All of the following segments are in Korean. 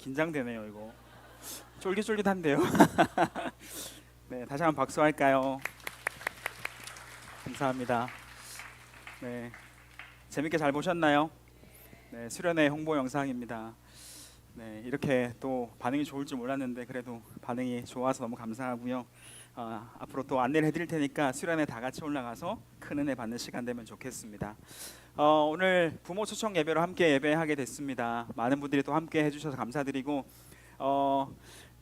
긴장되네요. 이거 쫄깃쫄깃한데요. 네, 다시 한번 박수할까요? 감사합니다. 네, 재밌게 잘 보셨나요? 네, 수련회 홍보 영상입니다. 네, 이렇게 또 반응이 좋을 줄 몰랐는데 그래도 반응이 좋아서 너무 감사하고요. 앞으로 또 안내를 해드릴 테니까 수련회 다 같이 올라가서 큰 은혜 받는 시간 되면 좋겠습니다. 오늘 부모 초청 예배로 함께 예배하게 됐습니다. 많은 분들이 또 함께 해주셔서 감사드리고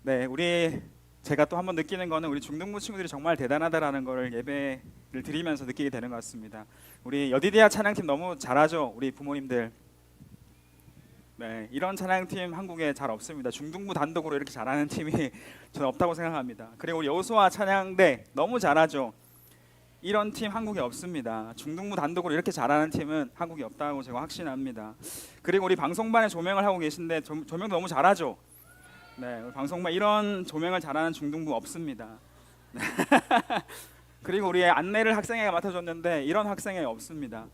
네, 제가 또 한번 느끼는 거는 우리 중등부 친구들이 정말 대단하다라는 걸 예배를 드리면서 느끼게 되는 것 같습니다. 우리 여디디아 찬양팀 너무 잘하죠, 우리 부모님들. 네, 이런 찬양팀 한국에 잘 없습니다. 중등부 단독으로 이렇게 잘하는 팀이 저는 없다고 생각합니다. 그리고 우리 여호수아 찬양대 너무 잘하죠. 이런 팀 한국에 없습니다. 중등부 단독으로 이렇게 잘하는 팀은 한국에 없다고 제가 확신합니다. 그리고 우리 방송반에 조명을 하고 계신데 조명도 너무 잘하죠. 네, 우리 방송반 이런 조명을 잘하는 중등부 없습니다. 그리고 우리 안내를 학생회가 맡아줬는데 이런 학생회 없습니다.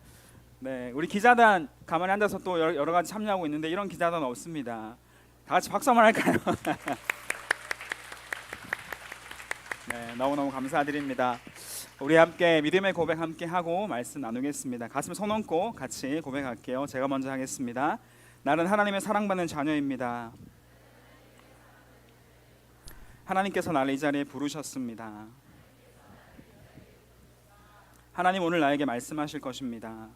네, 우리 기자단 가만히 앉아서 또 여러 가지 참여하고 있는데 이런 기자단 없습니다. 다 같이 박수 한번 할까요? 네, 너무너무 감사드립니다. 우리 함께 믿음의 고백 함께 하고 말씀 나누겠습니다. 가슴 손 얹고 같이 고백할게요. 제가 먼저 하겠습니다. 나는 하나님의 사랑받는 자녀입니다. 하나님께서 나를 이 자리에 부르셨습니다. 하나님 오늘 나에게 말씀하실 것입니다.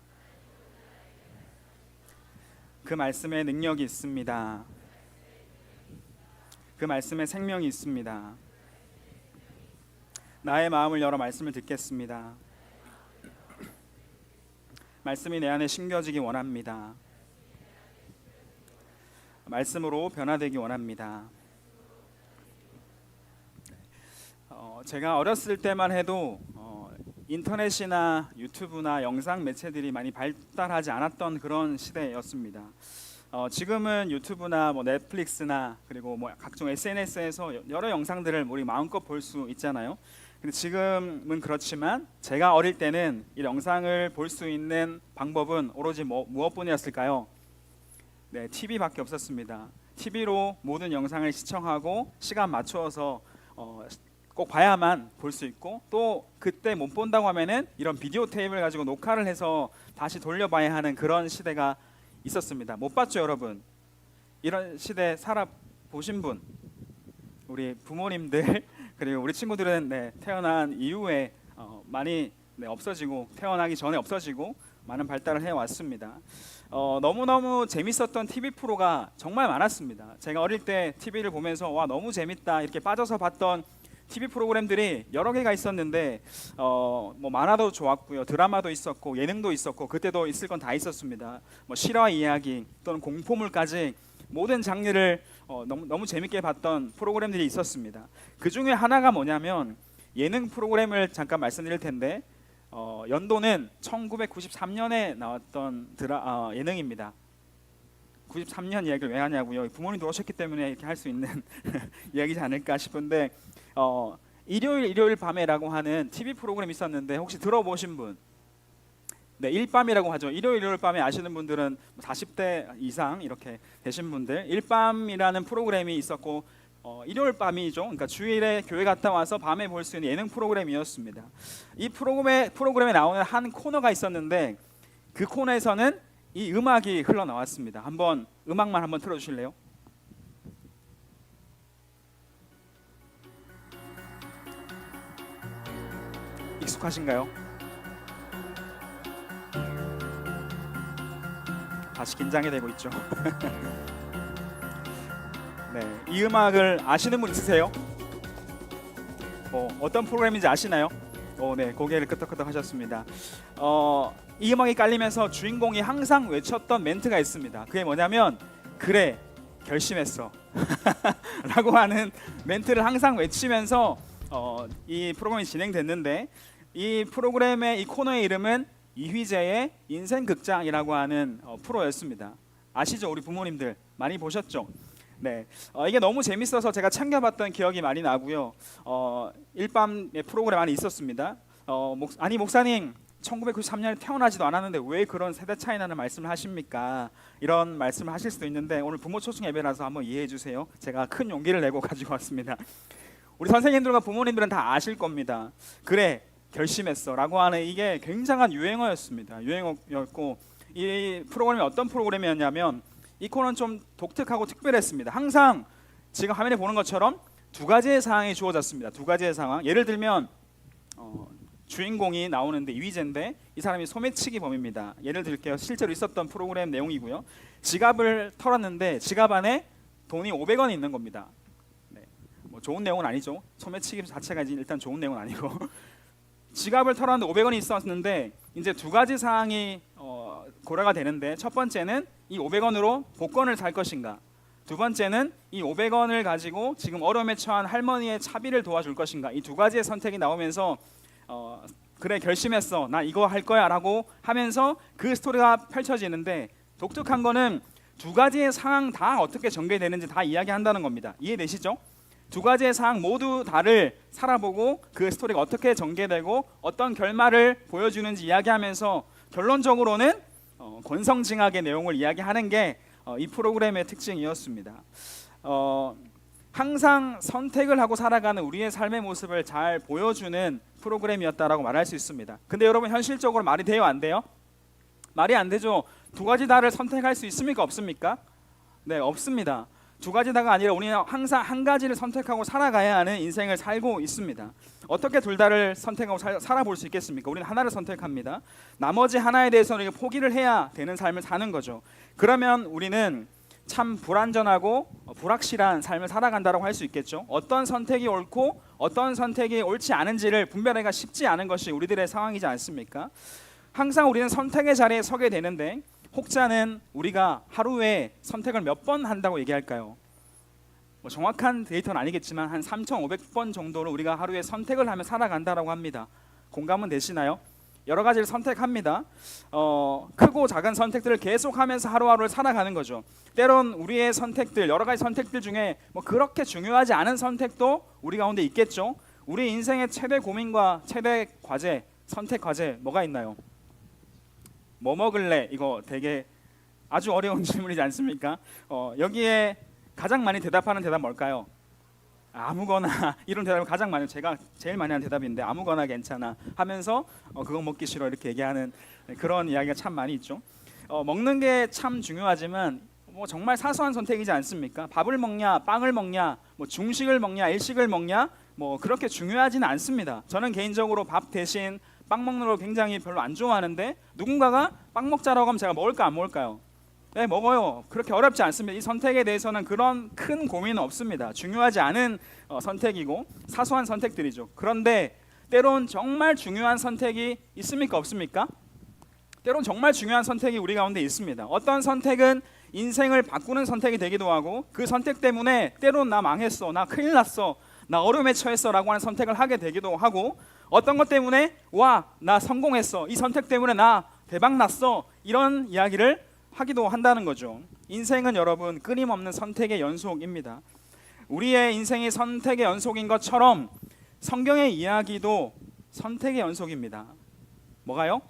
그 말씀에 능력이 있습니다. 그 말씀에 생명이 있습니다. 나의 마음을 열어 말씀을 듣겠습니다. 말씀이 내 안에 심겨지기 원합니다. 말씀으로 변화되기 원합니다. 제가 어렸을 때만 해도 인터넷이나 유튜브나 영상 매체들이 많이 발달하지 않았던 그런 시대였습니다. 지금은 유튜브나 넷플릭스나 그리고 각종 SNS에서 여러 영상들을 우리 마음껏 볼 수 있잖아요. 근데 지금은 그렇지만 제가 어릴 때는 이 영상을 볼 수 있는 방법은 오로지 무엇뿐이었을까요? 네, TV밖에 없었습니다. TV로 모든 영상을 시청하고 시간 맞추어서 꼭 봐야만 볼 수 있고, 또 그때 못 본다고 하면은 이런 비디오 테이프를 가지고 녹화를 해서 다시 돌려봐야 하는 그런 시대가 있었습니다. 못 봤죠, 여러분? 이런 시대 살아보신 분, 우리 부모님들 그리고 우리 친구들은 태어난 이후에 많이 없어지고 태어나기 전에 없어지고 많은 발달을 해왔습니다. 너무너무 재밌었던 TV 프로가 정말 많았습니다. 제가 어릴 때 TV를 보면서 와 너무 재밌다 이렇게 빠져서 봤던 TV 프로그램들이 여러 개가 있었는데 만화도 좋았고요, 드라마도 있었고 예능도 있었고 그때도 있을 건 다 있었습니다. 실화 이야기 또는 공포물까지 모든 장르를 너무 재밌게 봤던 프로그램들이 있었습니다. 그 중에 하나가 뭐냐면 예능 프로그램을 잠깐 말씀드릴 텐데 연도는 1993년에 나왔던 예능입니다. 93년 이야기를 왜 하냐고요? 부모님 돌아오셨기 때문에 이렇게 할 수 있는 이야기지 않을까 싶은데 일요일 밤에라고 하는 TV 프로그램이 있었는데 혹시 들어보신 분? 네, 일밤이라고 하죠. 일요일 밤에 아시는 분들은 40대 이상 이렇게 되신 분들, 일밤이라는 프로그램이 있었고 일요일 밤이죠. 그러니까 주일에 교회 갔다 와서 밤에 볼 수 있는 예능 프로그램이었습니다. 이 프로그램에 나오는 한 코너가 있었는데 그 코너에서는 이 음악이 흘러나왔습니다. 음악만 한번 틀어주실래요? 익숙하신가요? 다시 긴장이 되고 있죠. 네, 이 음악을 아시는 분 있으세요? 어떤 프로그램인지 아시나요? 네, 고개를 끄덕끄덕 하셨습니다. 이 음악이 깔리면서 주인공이 항상 외쳤던 멘트가 있습니다. 그게 뭐냐면 그래 결심했어 라고 하는 멘트를 항상 외치면서 이 프로그램이 진행됐는데 이 프로그램의 이 코너의 이름은 이휘재의 인생극장이라고 하는 프로였습니다. 아시죠? 우리 부모님들 많이 보셨죠? 네, 이게 너무 재밌어서 제가 챙겨봤던 기억이 많이 나고요. 일밤의 프로그램 안에 있었습니다. 목사님 1993년에 태어나지도 않았는데 왜 그런 세대 차이 나는 말씀을 하십니까? 이런 말씀을 하실 수도 있는데 오늘 부모 초청 예배라서 한번 이해해 주세요. 제가 큰 용기를 내고 가지고 왔습니다. 우리 선생님들과 부모님들은 다 아실 겁니다. 그래 결심했어 라고 하는 이게 굉장한 유행어였습니다. 유행어였고 이 프로그램이 어떤 프로그램이었냐면 이 코너는 좀 독특하고 특별했습니다. 항상 지금 화면에 보는 것처럼 두 가지의 상황이 주어졌습니다. 두 가지의 상황. 예를 들면 주인공이 나오는데 이휘재인데 이 사람이 소매치기 범입니다. 예를 들게요. 실제로 있었던 프로그램 내용이고요. 지갑을 털었는데 지갑 안에 돈이 500원이 있는 겁니다. 네. 뭐 좋은 내용은 아니죠. 소매치기 자체가 일단 좋은 내용은 아니고 지갑을 털었는데 500원이 있었는데 이제 두 가지 사항이 고려가 되는데 첫 번째는 이 500원으로 복권을 살 것인가, 두 번째는 이 500원을 가지고 지금 어려움에 처한 할머니의 차비를 도와줄 것인가. 이 두 가지의 선택이 나오면서 그래 결심했어 나 이거 할 거야 라고 하면서 그 스토리가 펼쳐지는데 독특한 거는 두 가지의 상황 다 어떻게 전개되는지 다 이야기한다는 겁니다. 이해되시죠? 두 가지의 상황 모두 다를 살아보고 그 스토리가 어떻게 전개되고 어떤 결말을 보여주는지 이야기하면서 결론적으로는 권성징악의 내용을 이야기하는 게 이 프로그램의 특징이었습니다. 항상 선택을 하고 살아가는 우리의 삶의 모습을 잘 보여주는 프로그램이었다라고 말할 수 있습니다. 근데 여러분 현실적으로 말이 돼요, 안 돼요? 말이 안 되죠. 두 가지 다를 선택할 수 있습니까, 없습니까? 네, 없습니다. 두 가지 다가 아니라 우리는 항상 한 가지를 선택하고 살아가야 하는 인생을 살고 있습니다. 어떻게 둘 다를 선택하고 살아볼 수 있겠습니까? 우리는 하나를 선택합니다. 나머지 하나에 대해서는 포기를 해야 되는 삶을 사는 거죠. 그러면 우리는 참 불안전하고 불확실한 삶을 살아간다고 할 수 있겠죠. 어떤 선택이 옳고 어떤 선택이 옳지 않은지를 분별하기가 쉽지 않은 것이 우리들의 상황이지 않습니까? 항상 우리는 선택의 자리에 서게 되는데 혹자는 우리가 하루에 선택을 몇 번 한다고 얘기할까요? 뭐 정확한 데이터는 아니겠지만 한 3,500번 정도를 우리가 하루에 선택을 하며 살아간다라고 합니다. 공감은 되시나요? 여러 가지를 선택합니다. 크고 작은 선택들을 계속하면서 하루하루를 살아가는 거죠. 때론 우리의 선택들, 여러 가지 선택들 중에 뭐 그렇게 중요하지 않은 선택도 우리 가운데 있겠죠. 우리 인생의 최대 고민과 최대 과제, 선택 과제 뭐가 있나요? 뭐 먹을래? 이거 되게 아주 어려운 질문이지 않습니까? 여기에 가장 많이 대답하는 대답 뭘까요? 아무거나. 이런 대답을 가장 많이, 제가 제일 많이 하는 대답인데 아무거나 괜찮아 하면서 그거 먹기 싫어 이렇게 얘기하는 그런 이야기가 참 많이 있죠. 먹는 게 참 중요하지만 뭐 정말 사소한 선택이지 않습니까? 밥을 먹냐, 빵을 먹냐, 뭐 중식을 먹냐, 일식을 먹냐, 뭐 그렇게 중요하지는 않습니다. 저는 개인적으로 밥 대신 빵 먹는 걸 굉장히 별로 안 좋아하는데 누군가가 빵 먹자라고 하면 제가 먹을까 안 먹을까요? 네, 먹어요. 그렇게 어렵지 않습니다. 이 선택에 대해서는 그런 큰 고민은 없습니다. 중요하지 않은 선택이고 사소한 선택들이죠. 그런데 때론 정말 중요한 선택이 있습니까, 없습니까? 때론 정말 중요한 선택이 우리 가운데 있습니다. 어떤 선택은 인생을 바꾸는 선택이 되기도 하고 그 선택 때문에 때론 나 망했어, 나 큰일 났어, 나 어려움에 처했어 라고 하는 선택을 하게 되기도 하고 어떤 것 때문에 와, 나 성공했어, 이 선택 때문에 나 대박 났어, 이런 이야기를 하기도 한다는 거죠. 인생은 여러분 끊임없는 선택의 연속입니다. 우리의 인생이 선택의 연속인 것처럼 성경의 이야기도 선택의 연속입니다. 뭐가요?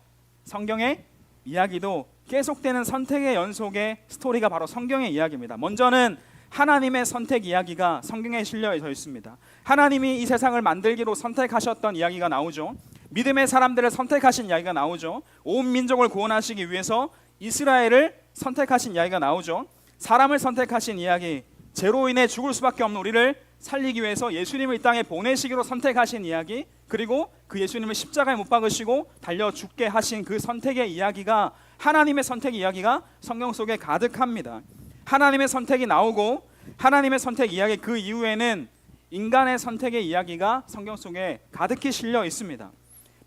성경의 이야기도 계속되는 선택의 연속의 스토리가 바로 성경의 이야기입니다. 먼저는 하나님의 선택 이야기가 성경에 실려져 있습니다. 하나님이 이 세상을 만들기로 선택하셨던 이야기가 나오죠. 믿음의 사람들을 선택하신 이야기가 나오죠. 온 민족을 구원하시기 위해서 이스라엘을 선택하신 이야기가 나오죠. 사람을 선택하신 이야기, 죄로 인해 죽을 수밖에 없는 우리를 살리기 위해서 예수님을 이 땅에 보내시기로 선택하신 이야기, 그리고 그 예수님을 십자가에 못 박으시고 달려 죽게 하신 그 선택의 이야기가, 하나님의 선택 이야기가 성경 속에 가득합니다. 하나님의 선택이 나오고 하나님의 선택 이야기 그 이후에는 인간의 선택의 이야기가 성경 속에 가득히 실려 있습니다.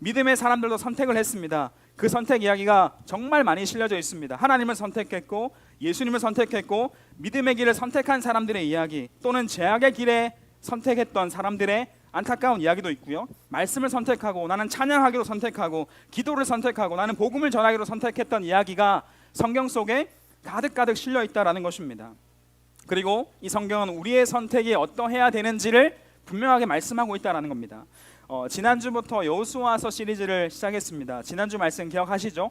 믿음의 사람들도 선택을 했습니다. 그 선택 이야기가 정말 많이 실려져 있습니다. 하나님을 선택했고 예수님을 선택했고 믿음의 길을 선택한 사람들의 이야기, 또는 죄악의 길에 선택했던 사람들의 안타까운 이야기도 있고요. 말씀을 선택하고 나는 찬양하기로 선택하고 기도를 선택하고 나는 복음을 전하기로 선택했던 이야기가 성경 속에 가득가득 실려 있다라는 것입니다. 그리고 이 성경은 우리의 선택이 어떠해야 되는지를 분명하게 말씀하고 있다라는 겁니다. 지난주부터 여호수아서 시리즈를 시작했습니다. 지난주 말씀 기억하시죠?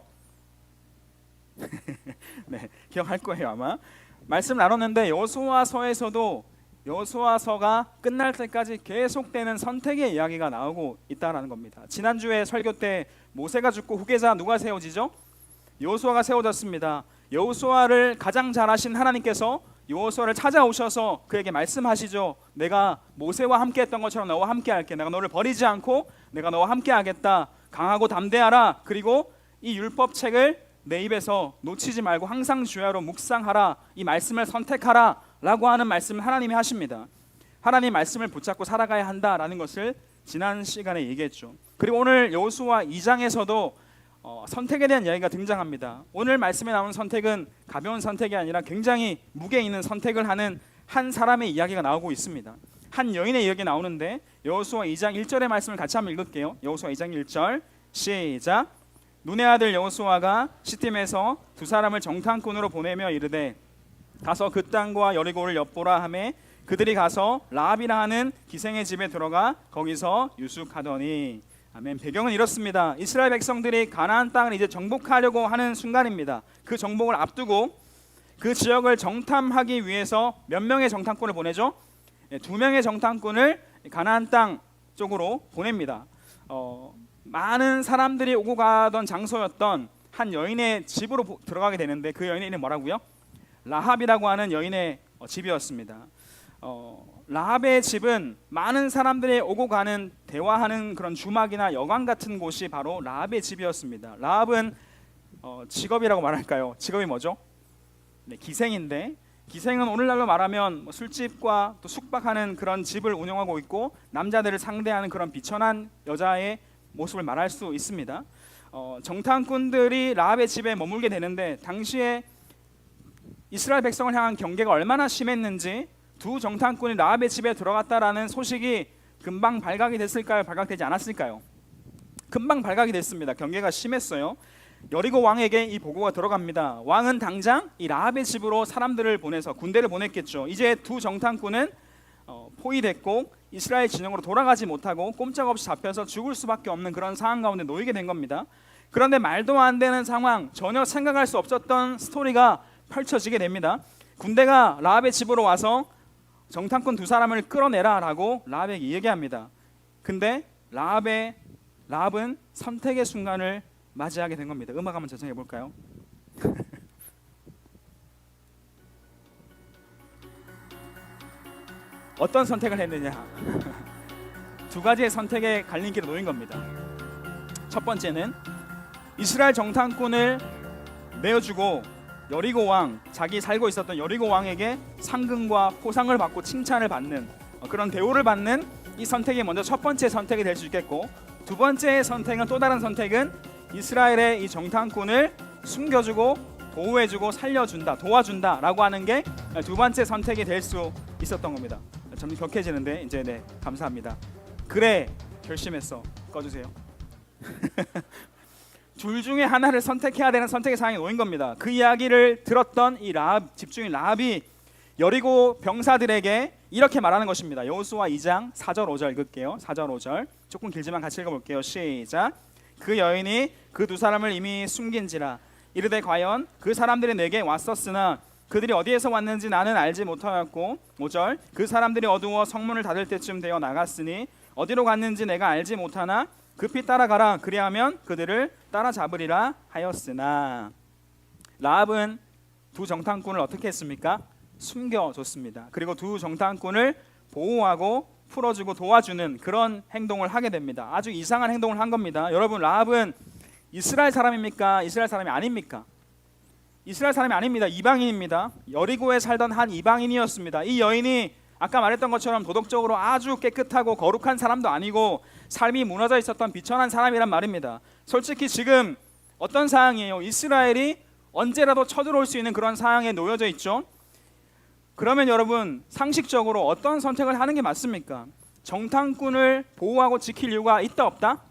네, 기억할 거예요 아마. 말씀 나눴는데 여호수아서에서도 여호수아서가 끝날 때까지 계속되는 선택의 이야기가 나오고 있다라는 겁니다. 지난주에 설교 때 모세가 죽고 후계자 누가 세워지죠? 여호수아가 세워졌습니다. 여호수아를 가장 잘 아신 하나님께서 여호수아를 찾아오셔서 그에게 말씀하시죠. 내가 모세와 함께 했던 것처럼 너와 함께 할게. 내가 너를 버리지 않고 내가 너와 함께 하겠다. 강하고 담대하라. 그리고 이 율법책을 내 입에서 놓치지 말고 항상 주야로 묵상하라. 이 말씀을 선택하라 라고 하는 말씀을 하나님이 하십니다. 하나님 말씀을 붙잡고 살아가야 한다라는 것을 지난 시간에 얘기했죠. 그리고 오늘 여호수아 2장에서도 선택에 대한 이야기가 등장합니다. 오늘 말씀에 나오는 선택은 가벼운 선택이 아니라 굉장히 무게 있는 선택을 하는 한 사람의 이야기가 나오고 있습니다. 한 여인의 이야기가 나오는데 여호수아 2장 1절의 말씀을 같이 한번 읽을게요. 여호수아 2장 1절 시작. 눈의 아들 여호수아가 시팀에서 두 사람을 정탐꾼으로 보내며 이르되 가서 그 땅과 여리고를 엿보라 하매 그들이 가서 라합이라 하는 기생의 집에 들어가 거기서 유숙하더니. 아멘. 배경은 이렇습니다. 이스라엘 백성들이 가나안 땅을 이제 정복하려고 하는 순간입니다. 그 정복을 앞두고 그 지역을 정탐하기 위해서 몇 명의 정탐꾼을 보내죠? 2명의 정탐꾼을 가나안 땅 쪽으로 보냅니다. 많은 사람들이 오고 가던 장소였던 한 여인의 집으로 들어가게 되는데 그 여인의 이름이 뭐라고요? 라합이라고 하는 여인의 집이었습니다. 라합의 집은 많은 사람들이 오고 가는 대화하는 그런 주막이나 여관 같은 곳이 바로 라합의 집이었습니다. 라합은 직업이라고 말할까요? 직업이 뭐죠? 네, 기생인데 기생은 오늘날로 말하면 술집과 또 숙박하는 그런 집을 운영하고 있고 남자들을 상대하는 그런 비천한 여자의 모습을 말할 수 있습니다. 정탐꾼들이 라합의 집에 머물게 되는데 당시에 이스라엘 백성을 향한 경계가 얼마나 심했는지 두 정탐꾼이 라합의 집에 들어갔다라는 소식이 금방 발각이 됐을까요? 발각되지 않았을까요? 금방 발각이 됐습니다. 경계가 심했어요. 여리고 왕에게 이 보고가 들어갑니다. 왕은 당장 이 라합의 집으로 사람들을 보내서 군대를 보냈겠죠. 이제 두 정탐꾼은 포위됐고 이스라엘 진영으로 돌아가지 못하고 꼼짝없이 잡혀서 죽을 수밖에 없는 그런 상황 가운데 놓이게 된 겁니다. 그런데 말도 안 되는 상황, 전혀 생각할 수 없었던 스토리가 펼쳐지게 됩니다. 군대가 라합의 집으로 와서 정탐꾼 두 사람을 끌어내라 라고 라합에게 얘기합니다. 근데 라합은 선택의 순간을 맞이하게 된 겁니다. 음악 한번 전송해 볼까요? 어떤 선택을 했느냐? 두 가지의 선택의 갈림길에 놓인 겁니다. 첫 번째는 이스라엘 정탐꾼을 내어주고 여리고 왕, 자기 살고 있었던 여리고 왕에게 상금과 포상을 받고 칭찬을 받는 그런 대우를 받는 이 선택이 먼저 첫 번째 선택이 될 수 있겠고, 두 번째 선택은 또 다른 선택은 이스라엘의 이 정탐꾼을 숨겨주고 보호해주고 살려준다, 도와준다라고 하는 게 두 번째 선택이 될 수 있었던 겁니다. 점점 격해지는데 이제 네, 감사합니다. 그래, 결심했어. 꺼주세요. 둘 중에 하나를 선택해야 되는 선택의 상황에 놓인 겁니다. 그 이야기를 들었던 이 라합, 집주인 라합이 여리고 병사들에게 이렇게 말하는 것입니다. 여호수아 2장 4절 5절 읽을게요. 4절 5절 조금 길지만 같이 읽어볼게요. 시작. 그 여인이 그 두 사람을 이미 숨긴지라 이르되 과연 그 사람들이 내게 왔었으나 그들이 어디에서 왔는지 나는 알지 못하였고, 5절 그 사람들이 어두워 성문을 닫을 때쯤 되어 나갔으니 어디로 갔는지 내가 알지 못하나 급히 따라가라 그리하면 그들을 따라잡으리라 하였으나. 라합은 두 정탐꾼을 어떻게 했습니까? 숨겨줬습니다. 그리고 두 정탐꾼을 보호하고 풀어주고 도와주는 그런 행동을 하게 됩니다. 아주 이상한 행동을 한 겁니다. 여러분, 라합은 이스라엘 사람입니까? 이스라엘 사람이 아닙니까? 이스라엘 사람이 아닙니다. 이방인입니다. 여리고에 살던 한 이방인이었습니다. 이 여인이 아까 말했던 것처럼 도덕적으로 아주 깨끗하고 거룩한 사람도 아니고 삶이 무너져 있었던 비천한 사람이란 말입니다. 솔직히 지금 어떤 상황이에요? 이스라엘이 언제라도 쳐들어올 수 있는 그런 상황에 놓여져 있죠. 그러면 여러분, 상식적으로 어떤 선택을 하는 게 맞습니까? 정탐꾼을 보호하고 지킬 이유가 있다 없다?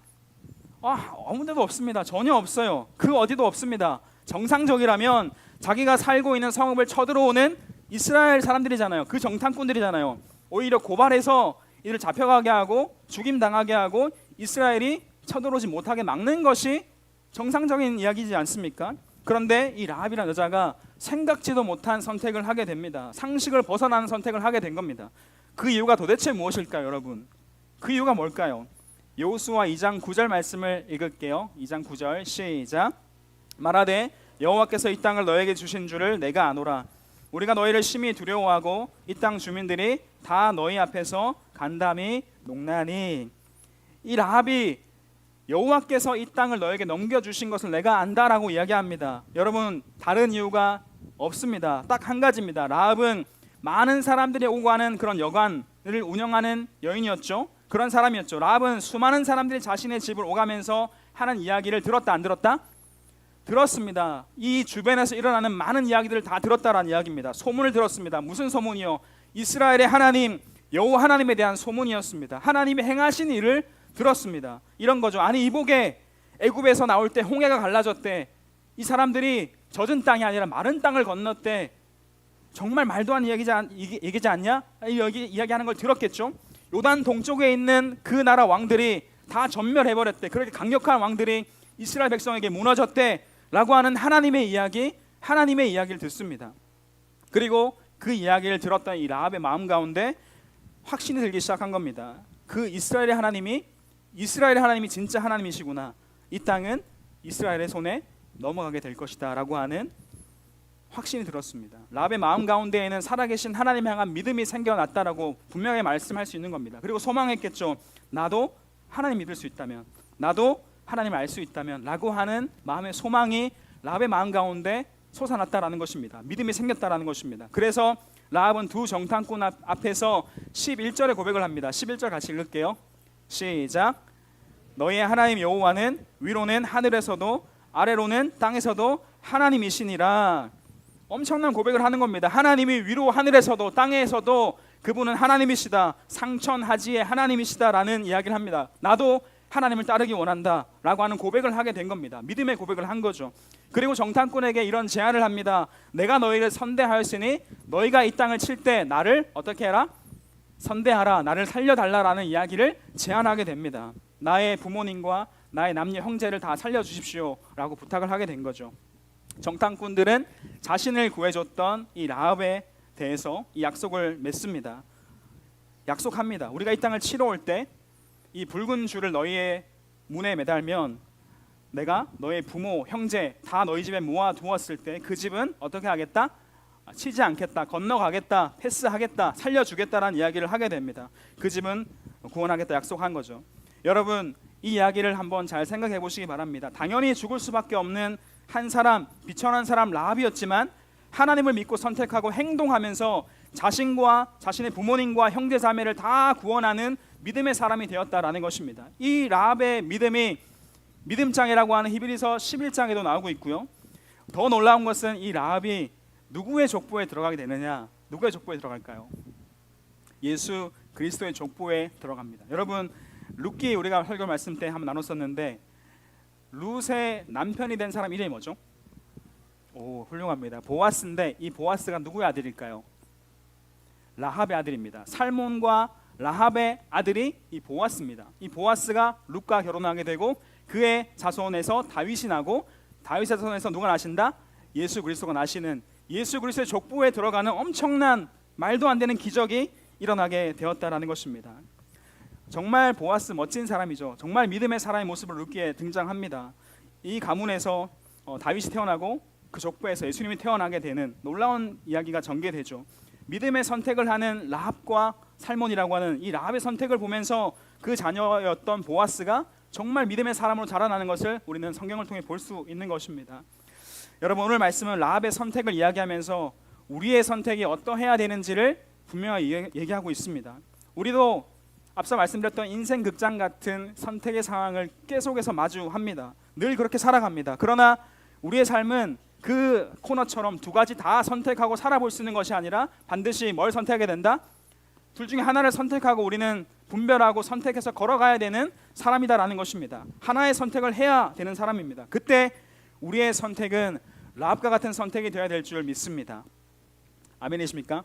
아무 데도 없습니다. 전혀 없어요. 그 어디도 없습니다. 정상적이라면 자기가 살고 있는 성읍을 쳐들어오는 이스라엘 사람들이잖아요. 그 정탐꾼들이잖아요. 오히려 고발해서 이를 잡혀가게 하고 죽임당하게 하고 이스라엘이 쳐들어오지 못하게 막는 것이 정상적인 이야기지 않습니까? 그런데 이 라합이라는 여자가 생각지도 못한 선택을 하게 됩니다. 상식을 벗어나는 선택을 하게 된 겁니다. 그 이유가 도대체 무엇일까요, 여러분? 그 이유가 뭘까요? 여호수아 2장 9절 말씀을 읽을게요. 2장 9절 시작. 말하되 여호와께서 이 땅을 너에게 주신 줄을 내가 아노라. 우리가 너희를 심히 두려워하고 이 땅 주민들이 다 너희 앞에서 간담이 녹나니. 이 라합이 여호와께서 이 땅을 너에게 넘겨주신 것을 내가 안다라고 이야기합니다. 여러분, 다른 이유가 없습니다. 딱 한 가지입니다. 라합은 많은 사람들이 오고 가는 그런 여관을 운영하는 여인이었죠. 그런 사람이었죠. 라합은 수많은 사람들이 자신의 집을 오가면서 하는 이야기를 들었다 안 들었다? 들었습니다. 이 주변에서 일어나는 많은 이야기들을 다 들었다라는 이야기입니다. 소문을 들었습니다. 무슨 소문이요? 이스라엘의 하나님 여호와 하나님에 대한 소문이었습니다. 하나님이 행하신 일을 들었습니다. 이런 거죠. 아니, 이복에 애굽에서 나올 때 홍해가 갈라졌대. 이 사람들이 젖은 땅이 아니라 마른 땅을 건넜대. 정말 말도 안 얘기지 않냐? 여기 이야기하는 걸 들었겠죠. 요단 동쪽에 있는 그 나라 왕들이 다 전멸해버렸대. 그렇게 강력한 왕들이 이스라엘 백성에게 무너졌대 라고 하는 하나님의 이야기를 듣습니다. 그리고 그 이야기를 들었던 이 라합의 마음 가운데 확신이 들기 시작한 겁니다. 그 이스라엘의 하나님이 진짜 하나님이시구나. 이 땅은 이스라엘의 손에 넘어가게 될 것이다 라고 하는 확신이 들었습니다. 라합의 마음 가운데에는 살아계신 하나님을 향한 믿음이 생겨났다라고 분명히 말씀할 수 있는 겁니다. 그리고 소망했겠죠. 나도 하나님 믿을 수 있다면, 나도 하나님을 알 수 있다면 라고 하는 마음의 소망이 라합의 마음 가운데 솟아났다라는 것입니다. 믿음이 생겼다라는 것입니다. 그래서 라합은 두 정탐꾼 앞에서 11절의 고백을 합니다. 11절 같이 읽을게요. 시작. 너희의 하나님 여호와는 위로는 하늘에서도 아래로는 땅에서도 하나님이시니라. 엄청난 고백을 하는 겁니다. 하나님이 위로 하늘에서도 땅에서도 그분은 하나님이시다. 상천하지의 하나님이시다라는 이야기를 합니다. 나도 하나님을 따르기 원한다 라고 하는 고백을 하게 된 겁니다. 믿음의 고백을 한 거죠. 그리고 정탐꾼에게 이런 제안을 합니다. 내가 너희를 선대하였으니 너희가 이 땅을 칠 때 나를 어떻게 해라? 선대하라. 나를 살려달라라는 이야기를 제안하게 됩니다. 나의 부모님과 나의 남녀 형제를 다 살려주십시오 라고 부탁을 하게 된 거죠. 정탐꾼들은 자신을 구해줬던 이 라합에 대해서 이 약속을 맺습니다. 약속합니다. 우리가 이 땅을 치러 올 때 이 붉은 줄을 너희의 문에 매달면 내가 너의 부모, 형제 다 너희 집에 모아 두었을 때 그 집은 어떻게 하겠다? 치지 않겠다, 건너가겠다, 패스하겠다, 살려주겠다라는 이야기를 하게 됩니다. 그 집은 구원하겠다 약속한 거죠. 여러분, 이 이야기를 한번 잘 생각해 보시기 바랍니다. 당연히 죽을 수밖에 없는 한 사람, 비천한 사람 라합이었지만 하나님을 믿고 선택하고 행동하면서 자신과 자신의 부모님과 형제 자매를 다 구원하는 믿음의 사람이 되었다라는 것입니다. 이 라합의 믿음이 믿음장이라고 하는 히브리서 11장에도 나오고 있고요. 더 놀라운 것은 이 라합이 누구의 족보에 들어가게 되느냐? 누구의 족보에 들어갈까요? 예수 그리스도의 족보에 들어갑니다. 여러분, 룻기 우리가 설교 말씀 때 한번 나눴었는데 룻의 남편이 된 사람 이름이 뭐죠? 오, 훌륭합니다. 보아스인데 이 보아스가 누구의 아들일까요? 라합의 아들입니다. 살몬과 라합의 아들이 이 보아스입니다. 이 보아스가 룻과 결혼하게 되고 그의 자손에서 다윗이 나고 다윗의 자손에서 누가 나신다? 예수 그리스도가 나시는 예수 그리스도의 족보에 들어가는 엄청난 말도 안 되는 기적이 일어나게 되었다라는 것입니다. 정말 보아스 멋진 사람이죠. 정말 믿음의 사람의 모습을 룻기에 등장합니다. 이 가문에서 다윗이 태어나고 그 족보에서 예수님이 태어나게 되는 놀라운 이야기가 전개되죠. 믿음의 선택을 하는 라합과 살몬이라고 하는 이 라합의 선택을 보면서 그 자녀였던 보아스가 정말 믿음의 사람으로 자라나는 것을 우리는 성경을 통해 볼 수 있는 것입니다. 여러분, 오늘 말씀은 라합의 선택을 이야기하면서 우리의 선택이 어떠해야 되는지를 분명히 얘기하고 있습니다. 우리도 앞서 말씀드렸던 인생 극장 같은 선택의 상황을 계속해서 마주합니다. 늘 그렇게 살아갑니다. 그러나 우리의 삶은 그 코너처럼 두 가지 다 선택하고 살아볼 수 있는 것이 아니라 반드시 뭘 선택하게 된다? 둘 중에 하나를 선택하고 우리는 분별하고 선택해서 걸어가야 되는 사람이다라는 것입니다. 하나의 선택을 해야 되는 사람입니다. 그때 우리의 선택은 라합과 같은 선택이 되어야 될 줄 믿습니다. 아멘이십니까?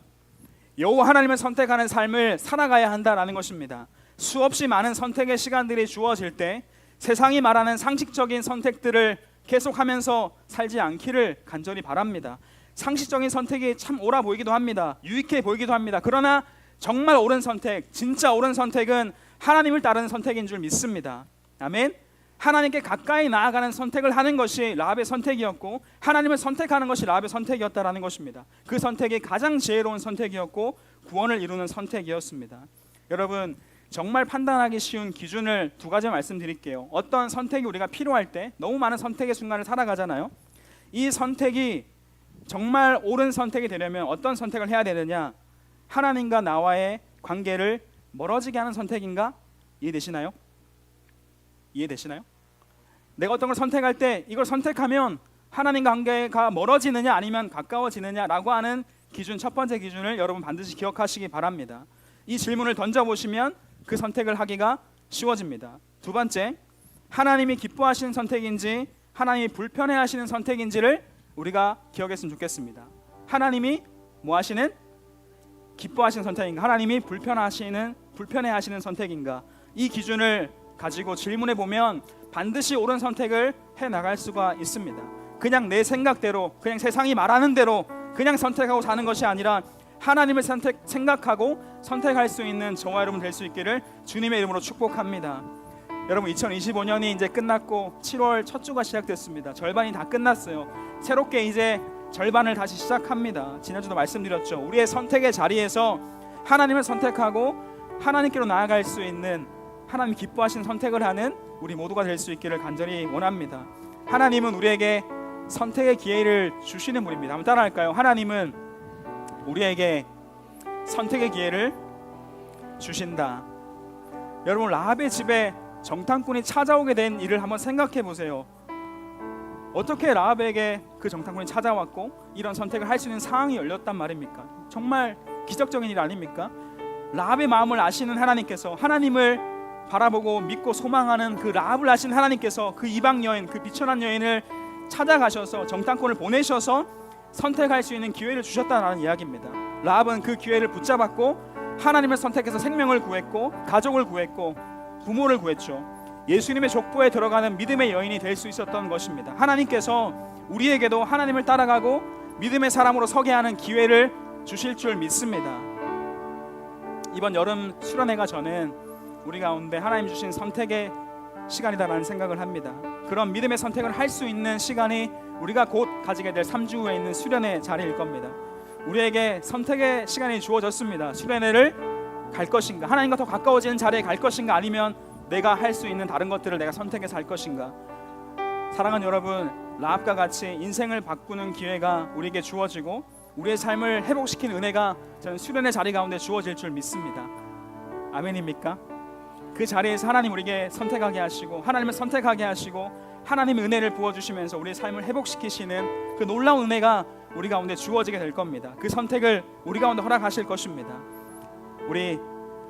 여호와 하나님을 선택하는 삶을 살아가야 한다라는 것입니다. 수없이 많은 선택의 시간들이 주어질 때 세상이 말하는 상식적인 선택들을 계속하면서 살지 않기를 간절히 바랍니다. 상식적인 선택이 참 옳아 보이기도 합니다. 유익해 보이기도 합니다. 그러나 정말 옳은 선택, 진짜 옳은 선택은 하나님을 따르는 선택인 줄 믿습니다. 아멘. 하나님께 가까이 나아가는 선택을 하는 것이 라합의 선택이었고, 하나님을 선택하는 것이 라합의 선택이었다라는 것입니다. 그 선택이 가장 지혜로운 선택이었고 구원을 이루는 선택이었습니다. 여러분, 정말 판단하기 쉬운 기준을 두 가지 말씀드릴게요. 어떤 선택이 우리가 필요할 때 너무 많은 선택의 순간을 살아가잖아요. 이 선택이 정말 옳은 선택이 되려면 어떤 선택을 해야 되느냐? 하나님과 나와의 관계를 멀어지게 하는 선택인가? 이해되시나요? 이해되시나요? 내가 어떤 걸 선택할 때 이걸 선택하면 하나님과 관계가 멀어지느냐 아니면 가까워지느냐라고 하는 기준, 첫 번째 기준을 여러분 반드시 기억하시기 바랍니다. 이 질문을 던져보시면 그 선택을 하기가 쉬워집니다. 두 번째, 하나님이 기뻐하시는 선택인지 하나님이 불편해하시는 선택인지를 우리가 기억했으면 좋겠습니다. 하나님이 뭐 하시는? 기뻐하시는 선택인가? 하나님이 불편해하시는 선택인가? 이 기준을 가지고 질문해 보면 반드시 옳은 선택을 해 나갈 수가 있습니다. 그냥 내 생각대로, 그냥 세상이 말하는 대로 그냥 선택하고 사는 것이 아니라 하나님을 생각하고 선택할 수 있는 저와 여러분 될 수 있기를 주님의 이름으로 축복합니다. 여러분, 2025년이 이제 끝났고 7월 첫 주가 시작됐습니다. 절반이 다 끝났어요. 새롭게 이제 절반을 다시 시작합니다. 지난주도 말씀드렸죠. 우리의 선택의 자리에서 하나님을 선택하고 하나님께로 나아갈 수 있는, 하나님 기뻐하시는 선택을 하는 우리 모두가 될 수 있기를 간절히 원합니다. 하나님은 우리에게 선택의 기회를 주시는 분입니다. 한번 따라할까요? 하나님은 우리에게 선택의 기회를 주신다. 여러분, 라합의 집에 정탐꾼이 찾아오게 된 일을 한번 생각해 보세요. 어떻게 라합에게 그 정탐꾼이 찾아왔고 이런 선택을 할 수 있는 상황이 열렸단 말입니까? 정말 기적적인 일 아닙니까? 라합의 마음을 아시는 하나님께서, 하나님을 바라보고 믿고 소망하는 그 라합을 아시는 하나님께서 그 이방 여인, 그 비천한 여인을 찾아가셔서 정탐꾼을 보내셔서 선택할 수 있는 기회를 주셨다는 이야기입니다. 라합은 그 기회를 붙잡았고 하나님을 선택해서 생명을 구했고 가족을 구했고 부모를 구했죠. 예수님의 족보에 들어가는 믿음의 여인이 될 수 있었던 것입니다. 하나님께서 우리에게도 하나님을 따라가고 믿음의 사람으로 서게 하는 기회를 주실 줄 믿습니다. 이번 여름 수련회가 저는 우리 가운데 하나님 주신 선택의 시간이다라는 생각을 합니다. 그런 믿음의 선택을 할 수 있는 시간이 우리가 곧 가지게 될 3주 후에 있는 수련회 자리일 겁니다. 우리에게 선택의 시간이 주어졌습니다. 수련회를 갈 것인가, 하나님과 더 가까워지는 자리에 갈 것인가, 아니면 내가 할 수 있는 다른 것들을 내가 선택해서 할 것인가. 사랑하는 여러분, 라합과 같이 인생을 바꾸는 기회가 우리에게 주어지고 우리의 삶을 회복시키는 은혜가 저는 수련의 자리 가운데 주어질 줄 믿습니다. 아멘입니까? 그 자리에서 하나님 우리에게 선택하게 하시고 하나님을 선택하게 하시고 하나님의 은혜를 부어주시면서 우리의 삶을 회복시키시는 그 놀라운 은혜가 우리 가운데 주어지게 될 겁니다. 그 선택을 우리 가운데 허락하실 것입니다. 우리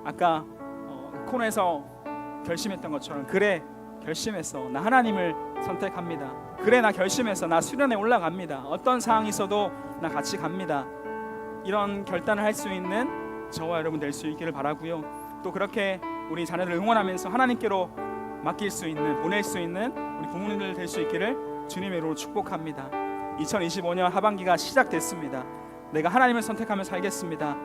아까 코너에서 결심했던 것처럼, 그래 결심했어, 나 하나님을 선택합니다. 그래 나 결심했어, 나 수련에 올라갑니다. 어떤 상황이 있어도 나 같이 갑니다. 이런 결단을 할 수 있는 저와 여러분 될 수 있기를 바라고요. 또 그렇게 우리 자녀들을 응원하면서 하나님께로 맡길 수 있는, 보낼 수 있는 우리 부모님들 될 수 있기를 주님의 이름으로 축복합니다. 2025년 하반기가 시작됐습니다. 내가 하나님을 선택하며 살겠습니다.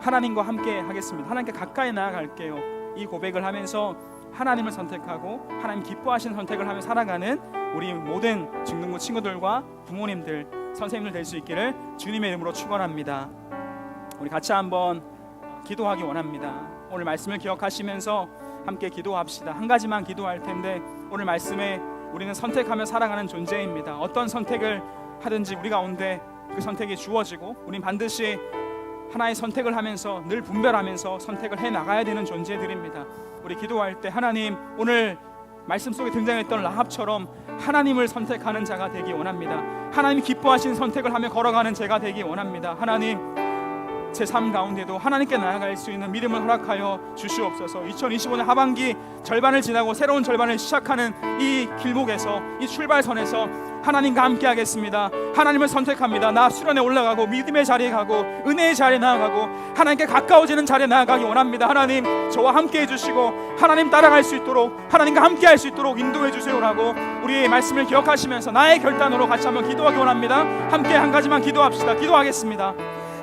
하나님과 함께 하겠습니다. 하나님께 가까이 나아갈게요. 이 고백을 하면서 하나님을 선택하고 하나님 기뻐하시는 선택을 하며 살아가는 우리 모든 중등부 친구들과 부모님들, 선생님들 될 수 있기를 주님의 이름으로 축원합니다. 우리 같이 한번 기도하기 원합니다. 오늘 말씀을 기억하시면서 함께 기도합시다. 한 가지만 기도할 텐데, 오늘 말씀에 우리는 선택하며 살아가는 존재입니다. 어떤 선택을 하든지 우리 가운데 그 선택이 주어지고 우린 반드시 하나의 선택을 하면서 늘 분별하면서 선택을 해나가야 되는 존재들입니다. 우리 기도할 때 하나님, 오늘 말씀 속에 등장했던 라합처럼 하나님을 선택하는 자가 되기 원합니다. 하나님이 기뻐하시는 선택을 하며 걸어가는 제가 되기 원합니다. 하나님, 제 삶 가운데도 하나님께 나아갈 수 있는 믿음을 허락하여 주시옵소서. 2025년 하반기 절반을 지나고 새로운 절반을 시작하는 이 길목에서, 이 출발선에서 하나님과 함께 하겠습니다. 하나님을 선택합니다. 나 수련에 올라가고 믿음의 자리에 가고 은혜의 자리에 나아가고 하나님께 가까워지는 자리에 나아가기 원합니다. 하나님 저와 함께 해주시고 하나님 따라갈 수 있도록, 하나님과 함께 할 수 있도록 인도해 주세요라고 우리의 말씀을 기억하시면서 나의 결단으로 같이 한번 기도하기 원합니다. 함께 한 가지만 기도합시다. 기도하겠습니다.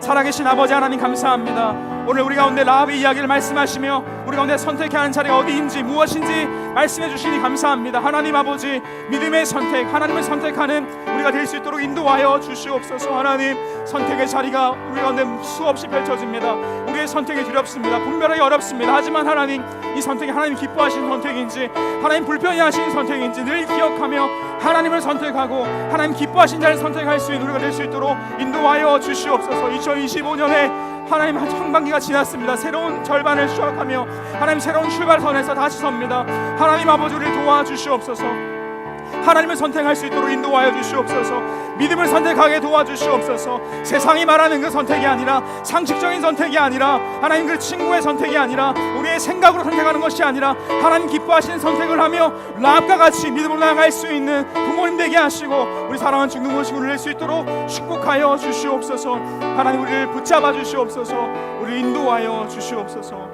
살아계신 아버지 하나님 감사합니다. 오늘 우리 가운데 라합의 이야기를 말씀하시며 우리 가운데 선택해야 하는 자리가 어디인지 무엇인지 말씀해 주시니 감사합니다. 하나님 아버지 믿음의 선택, 하나님을 선택하는 우리가 될 수 있도록 인도하여 주시옵소서. 하나님 선택의 자리가 우리 가운데 수없이 펼쳐집니다. 우리의 선택이 두렵습니다. 분별하기 어렵습니다. 하지만 하나님 이 선택이 하나님 기뻐하시는 선택인지 하나님 불편해 하시는 선택인지 늘 기억하며 하나님을 선택하고 하나님 기뻐하신 자를 선택할 수 있는 우리가 될 수 있도록 인도하여 주시옵소서. 2025년에 하나님 상반기가 지났습니다. 새로운 절반을 시작하며 하나님 새로운 출발선에서 다시 섭니다. 하나님 아버지 우리를 도와주시옵소서. 하나님을 선택할 수 있도록 인도하여 주시옵소서. 믿음을 선택하게 도와주시옵소서. 세상이 말하는 그 선택이 아니라, 상식적인 선택이 아니라, 하나님 그 친구의 선택이 아니라, 우리의 생각으로 선택하는 것이 아니라 하나님 기뻐하시는 선택을 하며 라합과 같이 믿음으로 나아갈 수 있는 부모님 되게 하시고 우리 사랑하는 중등부 친구를 낼 수 있도록 축복하여 주시옵소서. 하나님 우리를 붙잡아 주시옵소서. 우리를 인도하여 주시옵소서.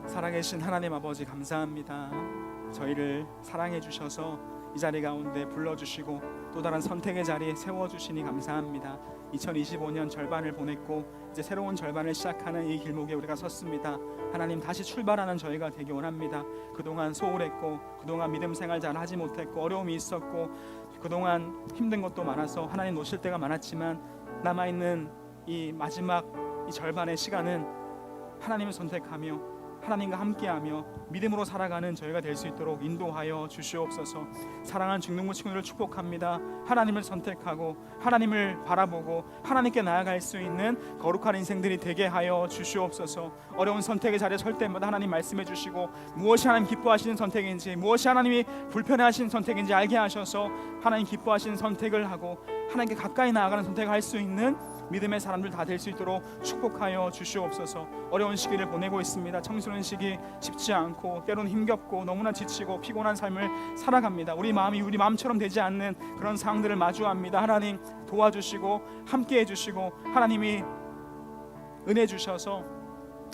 살아계신 하나님 아버지 감사합니다. 저희를 사랑해 주셔서 이 자리 가운데 불러주시고 또 다른 선택의 자리에 세워주시니 감사합니다. 2025년 절반을 보냈고 이제 새로운 절반을 시작하는 이 길목에 우리가 섰습니다. 하나님 다시 출발하는 저희가 되기 원합니다. 그동안 소홀했고 그동안 믿음 생활 잘 하지 못했고 어려움이 있었고 그동안 힘든 것도 많아서 하나님 놓칠 때가 많았지만 남아있는 이 마지막 이 절반의 시간은 하나님을 선택하며 하나님과 함께하며 믿음으로 살아가는 저희가 될 수 있도록 인도하여 주시옵소서. 사랑하는 중등부 친구들을 축복합니다. 하나님을 선택하고 하나님을 바라보고 하나님께 나아갈 수 있는 거룩한 인생들이 되게 하여 주시옵소서. 어려운 선택의 자리에 설 때마다 하나님 말씀해 주시고 무엇이 하나님 기뻐하시는 선택인지 무엇이 하나님이 불편해하시는 선택인지 알게 하셔서 하나님 기뻐하시는 선택을 하고 하나님께 가까이 나아가는 선택을 할 수 있는 믿음의 사람들 다 될 수 있도록 축복하여 주시옵소서. 어려운 시기를 보내고 있습니다. 청소년 시기 쉽지 않고 때로는 힘겹고 너무나 지치고 피곤한 삶을 살아갑니다. 우리 마음이 우리 마음처럼 되지 않는 그런 상황들을 마주합니다. 하나님 도와주시고 함께해 주시고 하나님이 은혜 주셔서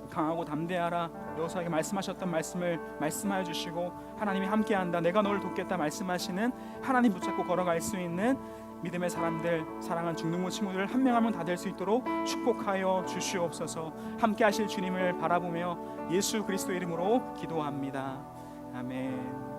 강하고 담대하라 여호수아에게 말씀하셨던 말씀을 말씀하여 주시고 하나님이 함께한다 내가 너를 돕겠다 말씀하시는 하나님 붙잡고 걸어갈 수 있는 믿음의 사람들, 사랑하는 중등부 친구들 한 명 한 명 다 될 수 있도록 축복하여 주시옵소서. 함께 하실 주님을 바라보며 예수 그리스도 이름으로 기도합니다. 아멘.